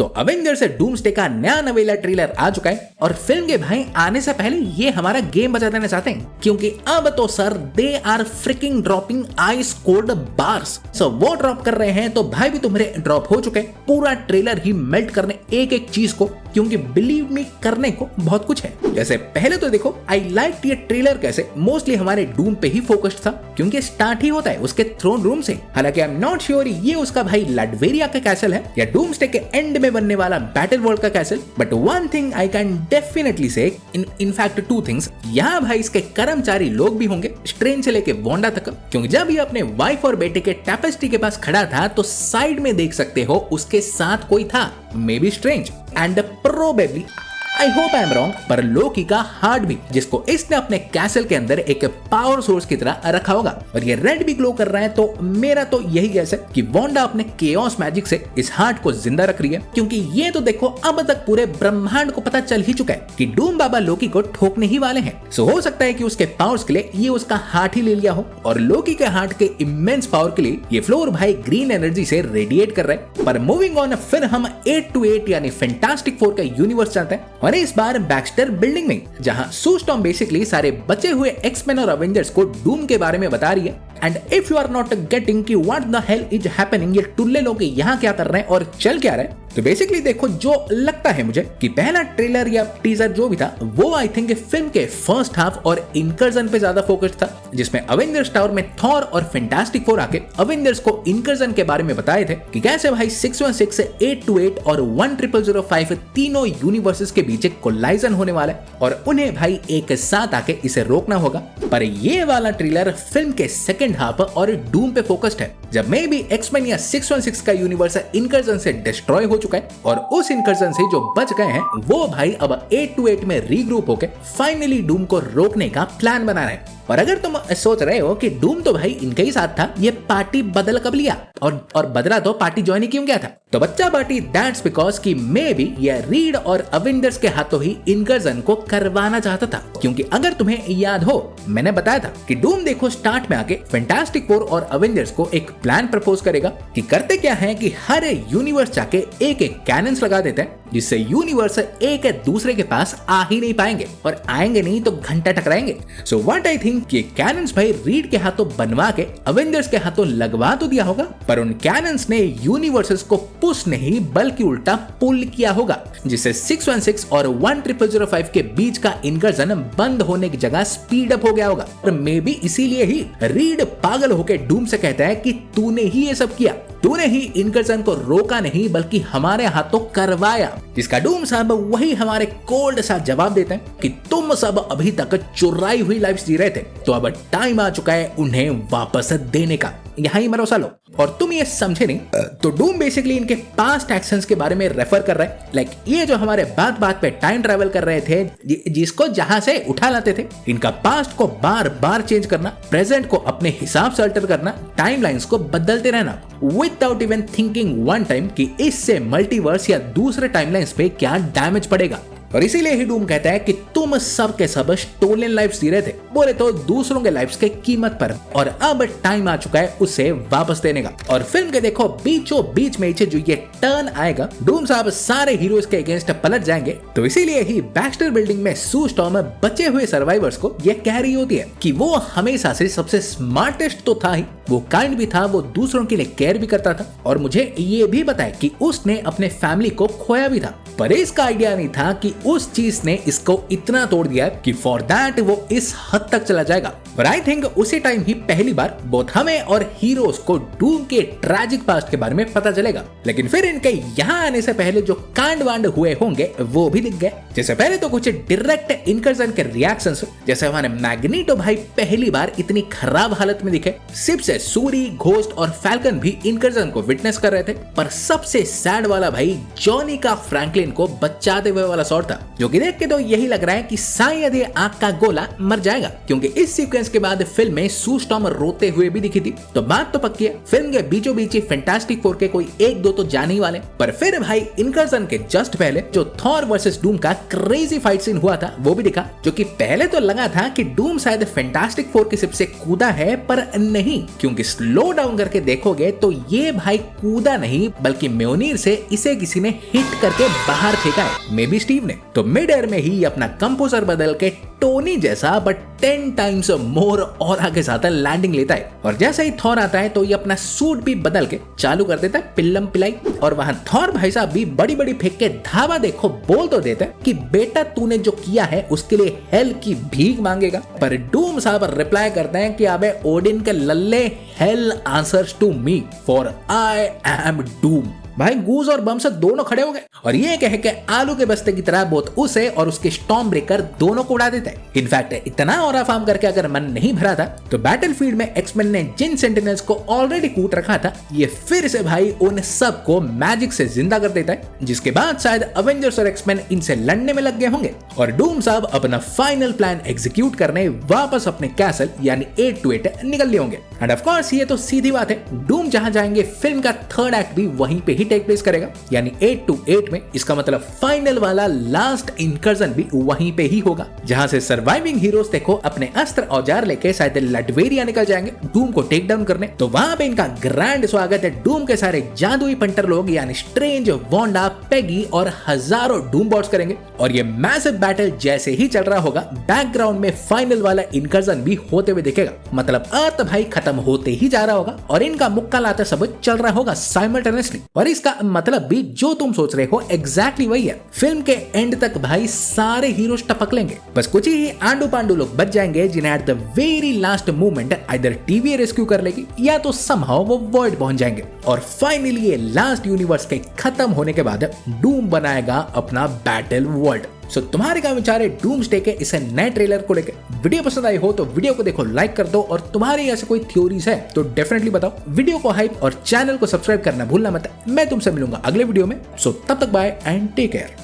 तो Avengers doomsday का नया नवेला ट्रेलर आ चुका है और फिल्म के भाई आने से पहले ये हमारा गेम बजा देना चाहते हैं क्योंकि अब तो sir they are freaking dropping ice cold bars. So वो ड्रॉप कर रहे हैं तो भाई भी तुम्हारे ड्रॉप हो चुके हैं पूरा ट्रेलर ही मेल्ट करने एक एक चीज को, क्योंकि बिलीव मी करने को बहुत कुछ है। जैसे पहले तो देखो आई लाइक ये ट्रेलर कैसे मोस्टली हमारे डूम पे ही फोकस्ड था क्योंकि स्टार्ट ही होता है उसके थ्रोन रूम से। हालांकि आई एम नॉट श्योर ये उसका भाई लडवेरिया का कैसल है या डूम्सडे के एंड में बनने वाला बैटल वर्ल्ड का castle, but one thing I can definitely से इनफैक्ट टू थिंग्स, यहाँ भाई इसके कर्मचारी लोग भी होंगे स्ट्रेंज से लेके वांडा तक, क्योंकि जब ये अपने वाइफ और बेटे के टेपेस्ट्री के पास खड़ा था तो साइड में देख सकते हो उसके साथ कोई था, may be strange and probably I hope I am wrong, पर लोकी का हार्ट भी जिसको इसने अपने कैसल के अंदर एक पावर सोर्स की तरह रखा होगा और ये रेड भी ग्लो कर रहा है। तो मेरा तो यही गैस है कि वांडा अपने केओस मैजिक से इस हार्ट को जिंदा रख रही है, क्योंकि ये तो देखो अब तक पूरे ब्रह्मांड को पता चल ही चुका है कि डूम बाबा लोकी को ठोकने ही वाले हैं। सो हो सकता है कि उसके पावर्स के लिए ये उसका हार्ट ही ले लिया हो और लोकी के हार्ट के इमेंस पावर के लिए ये फ्लोर भाई ग्रीन एनर्जी से रेडिएट कर रहे हैं। पर मूविंग ऑन, फिर हम 828 यानी फैंटास्टिक फोर का यूनिवर्स चाहते हैं और इस बार बैक्स्टर बिल्डिंग में, जहां सू स्टॉर्म बेसिकली सारे बचे हुए एक्समैन और अवेंजर्स को डूम के बारे में बता रही है। And if you are not getting कि what the hell is happening, ये टुल्ले लोग यहाँ क्या कर रहे हैं और चल क्या रहा है, तो बेसिकली देखो जो लगता है मुझे कि पहला ट्रेलर या टीजर जो भी था वो आई थिंक फिल्म के फर्स्ट हाफ और इनकर्जन पे ज्यादा फोकस था, जिसमें अवेंजर्स टावर में थॉर और फैंटास्टिक फोर आके अवेंजर्स को इनकर्जन के बारे में बताए थे कि कैसे भाई 616, 828 और 10005 तीनों यूनिवर्सेस के बीच एक कोलाइजन होने वाला है और उन्हें भाई एक साथ आके इसे रोकना होगा। पर ये वाला ट्रेलर फिल्म के सेकंड हाफ और डूम पे फोकस्ड है, जब मे बी एक्समैन या 616 का यूनिवर्स इनकर्जन से डिस्ट्रॉय हो चुका है और उस इनकर्जन से जो बच गए हैं वो भाई अब 828 में रीग्रुप होकर फाइनली डूम को रोकने का प्लान बना रहे हैं। और अगर तुम सोच रहे हो कि डूम तो भाई इनके ही साथ था, ये पार्टी बदल कब लिया और बदला तो पार्टी ज्वाइन ही क्यों किया था, तो बच्चा पार्टी दैट्स बिकॉज कि मे बी ये रीड और अवेंजर्स के हाथों ही इनकर्जन को करवाना चाहता था। क्योंकि अगर तुम्हें याद हो मैंने बताया था कि डूम देखो स्टार्ट में आके फैंटास्टिक फोर और अवेंजर्स को एक प्लान प्रपोज करेगा कि करते क्या है कि हर यूनिवर्स जाके एक एक कैनन्स लगा देते हैं, जिससे यूनिवर्स एक दूसरे के पास आ ही नहीं पाएंगे और आएंगे नहीं तो घंटा टकराएंगे। सो व्हाट आई थिंक कि कैनन्स भाई रीड के हाथों बनवा के अवेंजर्स के हाथों लगवा तो दिया होगा, पर उन कैनन्स ने यूनिवर्सेस को पुश नहीं बल्कि उल्टा पुल किया होगा, जिससे 616 और 10005 के बीच का इनकर्जन बंद होने की जगह स्पीड अप हो गया होगा। और मे बी इसीलिए ही रीड पागल होकर डूम से कहता है कि तूने ही ये सब किया, तूने ही इनकर्जन को रोका नहीं बल्कि हमारे हाथों करवाया, जिसका डूम साहब वही हमारे कोल्ड सा जवाब देते हैं कि तुम सब अभी तक चुराई हुई लाइफ जी रहे थे, तो अब टाइम आ चुका है उन्हें वापस देने का, यहाँ ही भरोसा लो। और तुम ये समझे नहीं तो डूम बेसिकली इनके पास्ट एक्शंस के बारे में रेफर कर रहे हैं, लाइक ये जो हमारे बात बात पे टाइम ट्रैवल कर रहे थे जिसको जहां से उठा लाते थे, इनका पास्ट को बार बार चेंज करना, प्रेजेंट को अपने हिसाब से अल्टर करना, टाइमलाइंस को बदलते रहना without even thinking one time कि इससे मल्टीवर्स या दूसरे टाइमलाइंस पे क्या डैमेज पड़ेगा। और इसीलिए ही डूम कहता है कि तुम सब के सब स्टोलन लाइफ्स जी रहे थे, बोले तो दूसरों के लाइफ्स के कीमत पर, और अब टाइम आ चुका है उसे वापस देने का। और फिल्म के देखो बीचों बीच में जो ये टर्न आएगा, डूम साहब सारे हीरोज के अगेंस्ट पलट जाएंगे। तो इसीलिए ही बैक्स्टर बिल्डिंग में सू स्टॉर्म बचे हुए सर्वाइवर्स को ये कह रही होती है कि वो हमेशा से सबसे स्मार्टेस्ट तो था ही, वो काइंड भी था, वो दूसरों के लिए केयर भी करता था, और मुझे ये भी बताया कि उसने अपने फैमिली को खोया भी था, पर इसका आइडिया नहीं था कि उस चीज ने इसको इतना तोड़ दिया कि फॉर दैट वो इस हद तक चला जाएगा। और आई थिंक उसी टाइम ही पहली बार बोथ हमें और हीरोज को डूम के ट्रैजिक पास्ट के बारे में पता चलेगा। लेकिन फिर इनके यहाँ आने से पहले जो कांड वांड हुए होंगे वो भी दिख गए। जैसे पहले तो कुछ डायरेक्ट इनकर्जन के रिएक्शंस, जैसे हमारे मैग्नीटो भाई पहली बार इतनी खराब हालत में दिखे, सिर्फ से सूरी, घोस्ट और फैल्कन भी इनकर्जन को विटनेस कर रहे थे। पर सबसे सैड वाला भाई जॉनी का फ्रैंकलिन को बचाते हुए वाला शॉट था, जो कि देख के तो यही लग रहा है कि शायद ये आग का गोला मर जाएगा, क्योंकि इस सीक्वेंस सीक्वेंस के बाद फिल्म में सू स्टॉर्म रोते हुए भी दिखी थी, तो बात तो पक्की है फिल्म के बीचों बीच फैंटास्टिक फोर के कोई एक दो तो जाने ही वाले। पर फिर भाई इनकर्जन के जस्ट पहले जो थॉर वर्सेस डूम का क्रेजी फाइट सीन हुआ था वो भी दिखा, जो कि पहले तो लगा था कि डूम शायद फैंटास्टिक फोर की शिप से कूदा है, पर नहीं, क्योंकि स्लो डाउन करके देखोगे तो ये भाई कूदा नहीं बल्कि म्योनीर से इसे किसी ने हिट करके बाहर फेंका है, मे बी स्टीव ने। तो मिड एयर में ही अपना कंपोजर बदल के टोनी जैसा बट 10 टाइम्स मोर और आगे साथ लैंडिंग लेता है, और जैसे ही थॉर आता है तो ये अपना सूट भी बदल के चालू कर देता है पिल्लम पिलाई, और वहां थॉर भाई साहब भी बड़ी बड़ी फेंक के धावा देखो बोल तो देता है कि बेटा तूने जो किया है उसके लिए हेल की भीख मांगेगा। पर डूम साहब रिप्लाई करते हैं कि अबे ओडिन के लल्ले, hell answers to me for I am doom. भाई गूज और बम्स दोनों खड़े हो गए और ये कह के आलू के बस्ते की तरह बहुत उसे और उसके स्टॉर्म ब्रेकर दोनों को उड़ा देता है। इनफैक्ट इतना और फार्म करके अगर मन नहीं भरा था तो बैटलफील्ड में एक्समैन ने जिन सेंटिनल्स को ऑलरेडी कूट रखा था ये फिर से भाई उन सब को मैजिक से जिंदा कर देता है, जिसके बाद शायद अवेंजर्स और एक्समैन इनसे लड़ने में लग गए होंगे और डूम साहब अपना फाइनल प्लान एग्जीक्यूट करने वापस अपने कैसल यानी 8-8 निकल लिए होंगे। एंड ऑफ कोर्स ये तो सीधी बात है, डूम जहां जाएंगे फिल्म का थर्ड एक्ट भी वहीं पे ही टेक प्लेस करेगा, यानी 8-8 में। इसका मतलब फाइनल वाला लास्ट इनकर्जन भी वहीं पे ही होगा, जहां से सर्वाइविंग हीरोज देखो अपने अस्त्र औजार लेके शायद लटवेरिया निकल जाएंगे डूम को टेक डाउन करने। तो वहां पे इनका ग्रैंड स्वागत है डूम के सारे जादुई पंटर लोग यानी स्ट्रेंज, वांडा, पेगी और हजारों डूम बॉट्स करेंगे। और ये मैसिव बैटल जैसे ही चल रहा होगा बैकग्राउंड में फाइनल वाला इनकर्जन भी होते हुए दिखेगा, मतलब अर्थ भाई खत्म होते ही जा रहा होगा और इनका मुक्का लाता सब चल रहा होगा साइमल्टेनियसली। और इसका मतलब भी जो तुम सोच रहे हो एग्जैक्टली वही है। फिल्म के एंड तक भाई सारे हीरोज टपक लेंगे, बस कुछ ही आंडू पांडू लोग बच जाएंगे जिन्हें at the very last moment either TV rescue कर लेगी या तो समहाउ वो वर्ल्ड पहुंच जाएंगे। और फाइनली ये लास्ट यूनिवर्स के खत्म होने के बाद डूम बनाएगा अपना बैटल वर्ल्ड। सो तुम्हारे क्या विचार है डूम्सडे के इस नए ट्रेलर को लेकर? वीडियो पसंद आई हो तो वीडियो को देखो लाइक कर दो, और तुम्हारी ऐसे कोई थ्योरीज है तो डेफिनेटली बताओ। वीडियो को हाइप और चैनल को सब्सक्राइब करना भूलना मत। मैं तुमसे मिलूंगा अगले वीडियो में। सो तब तक बाय एंड टेक केयर।